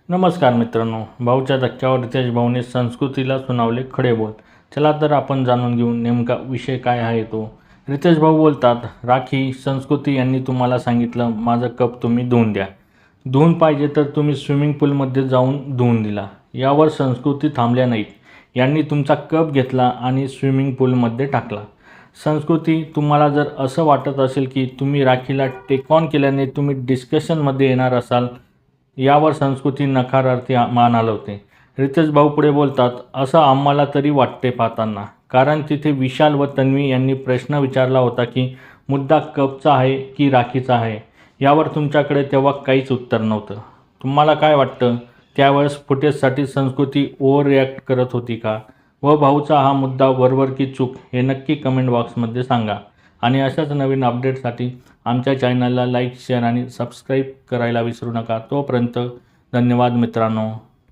नमस्कार मित्रांनो, भाऊच्या धक्क्यावर रितेश भाऊने संस्कृतीला सुनावले खडे बोल. चला तर आपण जाणून घेऊ नेमका विषय काय आहे तो. रितेश भाऊ बोलतात, राखी संस्कृती यांनी तुम्हाला सांगितलं माझा कप तुम्ही धुवून द्या. धुवून पाहिजे तर तुम्ही स्विमिंग पूलमध्ये जाऊन धुवून दिला. यावर संस्कृती थांबल्या नाहीत. यांनी तुमचा कप घेतला आणि स्विमिंग पूलमध्ये टाकला. संस्कृती, तुम्हाला जर असं वाटत असेल की तुम्ही राखीला टेक ऑन केल्याने तुम्ही डिस्कशनमध्ये येणार असाल, यावर संस्कृती नकारार्थी मान हलवते. रितेश भाऊ पुढे बोलतात, असं आम्हाला तरी वाटते पाहताना. कारण तिथे विशाल व तन्वी यांनी प्रश्न विचारला होता की मुद्दा कपचा आहे की राखीचा आहे. यावर तुमच्याकडे तेव्हा काहीच उत्तर नव्हतं. तुम्हाला काय वाटतं, त्यावेळेस फुटेजसाठी संस्कृती ओव्हर रिॲक्ट करत होती का? व भाऊचा हा मुद्दा बरोबर की चूक हे नक्की कमेंट बॉक्समध्ये सांगा. आणि अशाच नवीन अपडेटसाठी आमच्या चॅनलला लाईक, शेअर आणि सबस्क्राईब करायला विसरू नका. तोपर्यंत धन्यवाद मित्रांनो.